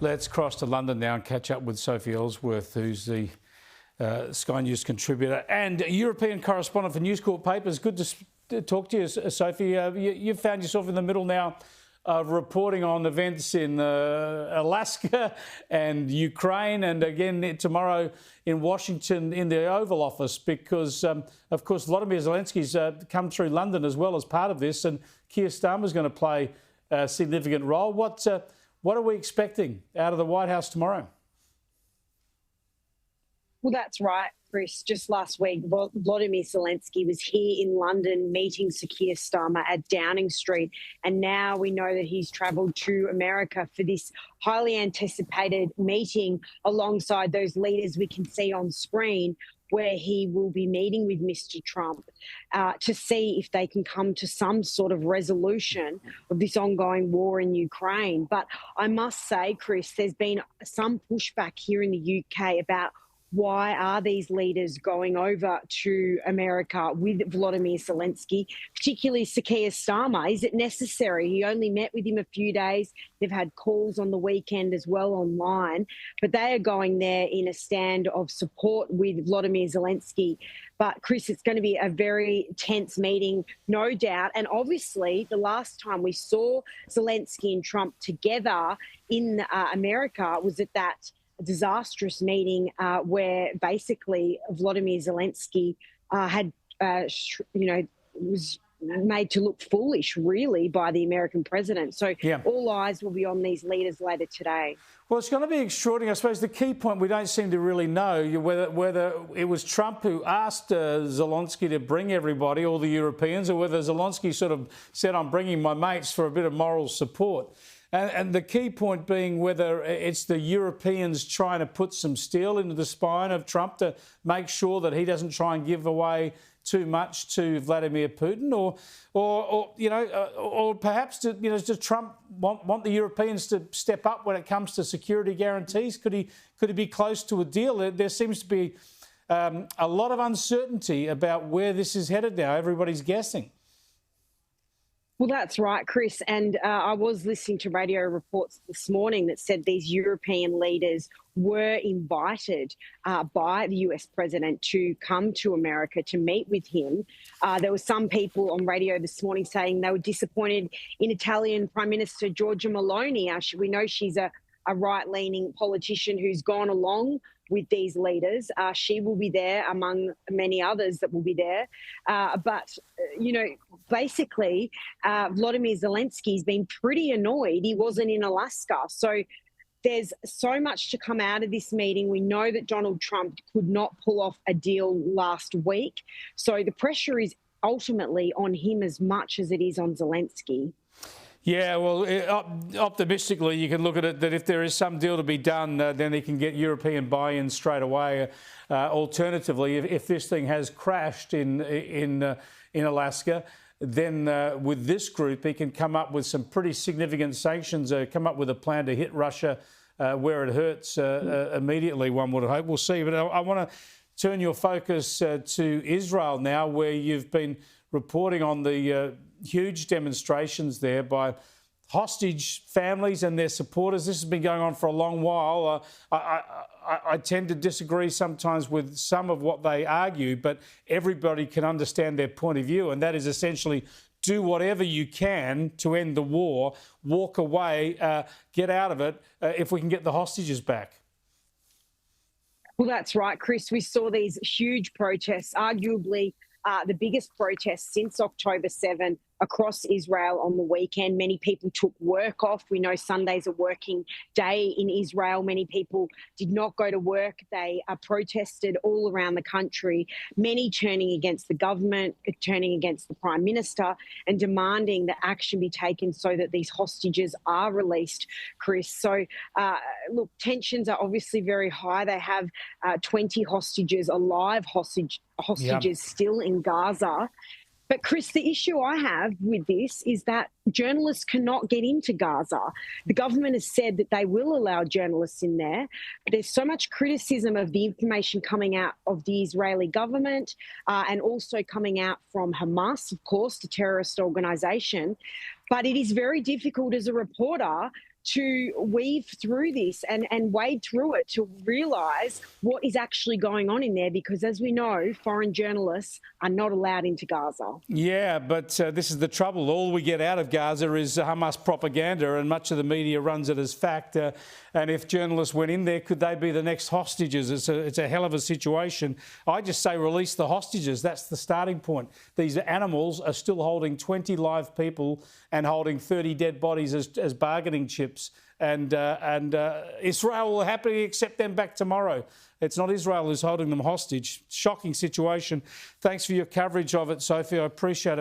Let's cross to London now and catch up with Sophie Elsworth, who's the Sky News contributor and European correspondent for News Corp papers. Good to talk to you, Sophie. You've found yourself in the middle now of reporting on events in Alaska and Ukraine, and again tomorrow in Washington in the Oval Office, because, of course, Volodymyr Zelensky's come through London as well as part of this, and Keir Starmer's going to play a significant role. What are we expecting out of the White House tomorrow? Well, that's right, Chris. Just last week, Volodymyr Zelensky was here in London meeting Sir Keir Starmer at Downing Street. And now we know that he's travelled to America for this highly anticipated meeting alongside those leaders we can see on screen, where he will be meeting with Mr. Trump to see if they can come to some sort of resolution of this ongoing war in Ukraine. But I must say, Chris, there's been some pushback here in the UK about why are these leaders going over to America with Volodymyr Zelensky, particularly Sir Keir Starmer? Is it necessary? He only met with him a few days. They've had calls on the weekend as well online, but they are going there in a stand of support with Volodymyr Zelensky. But, Chris, it's going to be a very tense meeting, no doubt. And obviously, the last time we saw Zelensky and Trump together in America was at that disastrous meeting where basically Volodymyr Zelensky was made to look foolish, really, by the American president. So all eyes will be on these leaders later today. Well, it's going to be extraordinary. I suppose the key point we don't seem to really know whether it was Trump who asked Zelensky to bring everybody, all the Europeans, or whether Zelensky sort of said, I'm bringing my mates for a bit of moral support. And the key point being whether it's the Europeans trying to put some steel into the spine of Trump to make sure that he doesn't try and give away too much to Vladimir Putin, or perhaps does Trump want the Europeans to step up when it comes to security guarantees? Could he be close to a deal? There seems to be a lot of uncertainty about where this is headed now. Everybody's guessing. Well, that's right, Chris. And I was listening to radio reports this morning that said these European leaders were invited by the US president to come to America to meet with him. There were some people on radio this morning saying they were disappointed in Italian Prime Minister Giorgia Meloni. We know she's a right-leaning politician who's gone along with these leaders. She will be there among many others that will be there. Basically, Volodymyr Zelensky's been pretty annoyed he wasn't in Alaska. So there's so much to come out of this meeting. We know that Donald Trump could not pull off a deal last week. So the pressure is ultimately on him as much as it is on Zelensky. Yeah, well, optimistically, you can look at it that if there is some deal to be done, then he can get European buy-in straight away. Alternatively, if this thing has crashed in Alaska, then with this group, he can come up with some pretty significant sanctions, come up with a plan to hit Russia where it hurts immediately, one would hope. We'll see. But I want to turn your focus to Israel now, where you've been reporting on the huge demonstrations there by hostage families and their supporters. This has been going on for a long while. I tend to disagree sometimes with some of what they argue, but everybody can understand their point of view, and that is essentially do whatever you can to end the war, walk away, get out of it if we can get the hostages back. Well, that's right, Chris. We saw these huge protests, arguably the biggest protest since October 7 across Israel on the weekend. Many people took work off. We know Sunday's a working day in Israel. Many people did not go to work. They protested all around the country, many turning against the government, turning against the Prime Minister, and demanding that action be taken so that these hostages are released, Chris. So, look, tensions are obviously very high. They have 20 hostages, alive hostages still in Gaza. But, Chris, the issue I have with this is that journalists cannot get into Gaza. The government has said that they will allow journalists in there. There's so much criticism of the information coming out of the Israeli government and also coming out from Hamas, of course, the terrorist organisation. But it is very difficult as a reporter to weave through this and wade through it to realise what is actually going on in there, because as we know, foreign journalists are not allowed into Gaza. Yeah, but this is the trouble. All we get out of Gaza is Hamas propaganda, and much of the media runs it as fact. And if journalists went in there, could they be the next hostages? It's a hell of a situation. I just say release the hostages. That's the starting point. These animals are still holding 20 live people and holding 30 dead bodies as bargaining chips. And Israel will happily accept them back tomorrow. It's not Israel who's holding them hostage. Shocking situation. Thanks for your coverage of it, Sophie. I appreciate it.